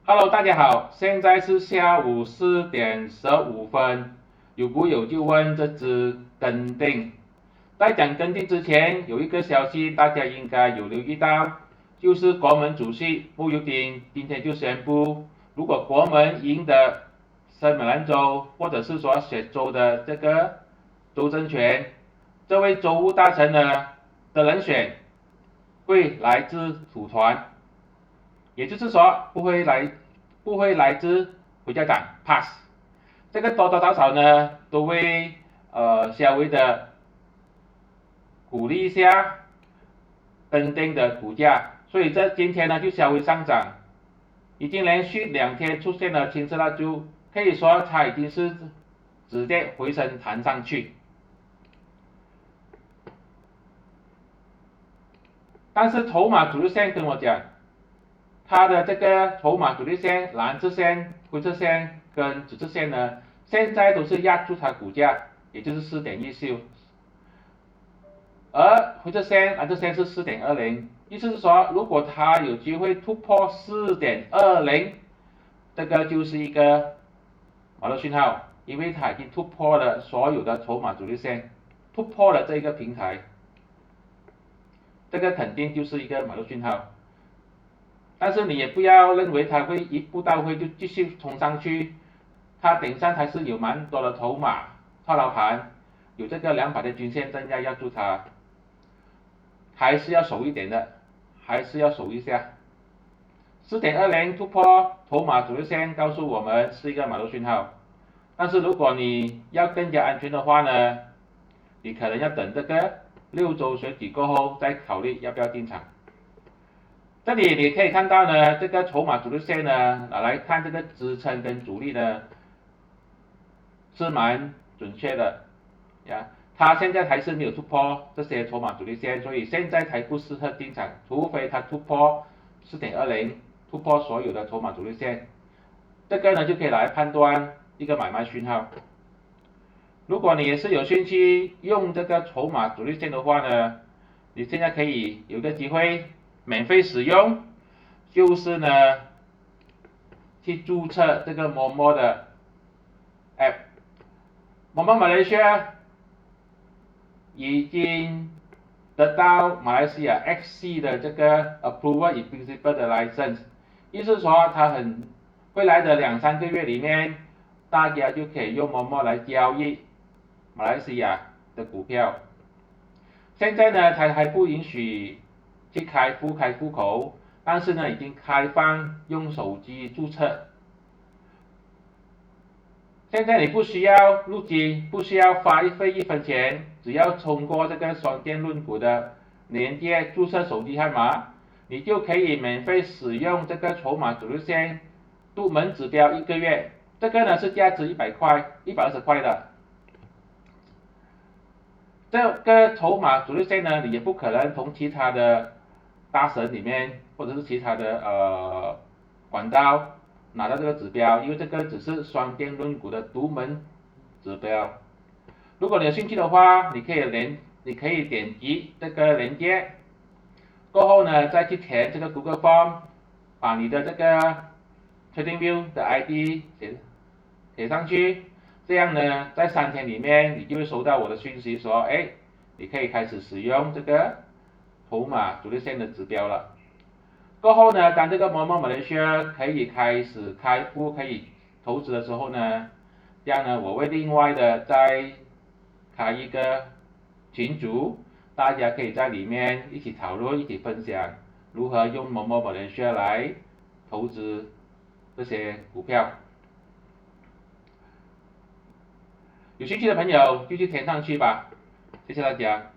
Hello，大家好，现在是下午4点15分。有股友就问这只跟定，在讲跟定之前，有一个消息大家应该有留意到，就是国门主席慕尤丁今天就宣布，如果国门赢得森美兰州或者是说雪州的这个州政权，这位州务大臣的人选会来自土团。也就是说不会来自国家党 pass，这个多多少少呢都会稍微的鼓励一下登顶的股价，所以这今天呢就稍微上涨，已经连续2天出现了青色蜡烛，可以说它已经是直接回升弹上去。但是筹码主力线跟我讲，它的这个筹码主力线、蓝色线、灰色线跟紫色线呢，现在都是压住它股价，也就是4.19，而灰色线、蓝色线是4.20，意思是说，如果它有机会突破4.20，这个就是一个马路讯号，因为它已经突破了所有的筹码主力线，突破了这个平台，这个肯定就是一个马路讯号。但是你也不要认为它会一步到位就继续冲上去，它顶上还是有蛮多的筹码套牢盘，有这个200的均线正在压住它，还是要守一点的，还是要守一下。4.20突破筹码主力线告诉我们是一个买入讯号，但是如果你要更加安全的话呢，你可能要等这个6周选举过后再考虑要不要进场。这里你可以看到呢，这个筹码主力线呢，拿来看这个支撑跟阻力呢，是蛮准确的呀。它现在还是没有突破这些筹码主力线，所以现在才不适合进场，除非它突破4.20，突破所有的筹码主力线，这个呢就可以来判断一个买卖讯号。如果你也是有兴趣用这个筹码主力线的话呢，你现在可以有个机会免费使用，就是呢去注册这个某某的 app， 某某马来西亚已经得到马来西亚 XC 的这个 Approval in Principle 的 license， 意思说它未来的2-3个月里面，大家就可以用某某来交易马来西亚的股票。现在呢，它还不允许去开户口，但是呢，已经开放用手机注册。现在你不需要入金，不需要费1分钱，只要通过这个双电论股的连接注册手机号码，你就可以免费使用这个筹码主力线入门指标1个月。这个呢是价值100块、120块的。这个筹码主力线呢，你也不可能从其他的大神里面或者是其他的管道拿到这个指标，因为这个只是双电论股的独门指标。如果你有兴趣的话，你可以点击这个链接，过后呢再去填这个 Google Form， 把你的这个 TradingView 的 ID 写上去，这样呢在3天里面你就会收到我的讯息说，哎，你可以开始使用这个筹码主力线的指标了。过后呢，当这个某某马来西亚可以开始开户可以投资的时候呢，这样呢我会另外的再开一个群组，大家可以在里面一起讨论、一起分享如何用某某马来西亚来投资这些股票。有兴趣的朋友就去填上去吧，谢谢大家。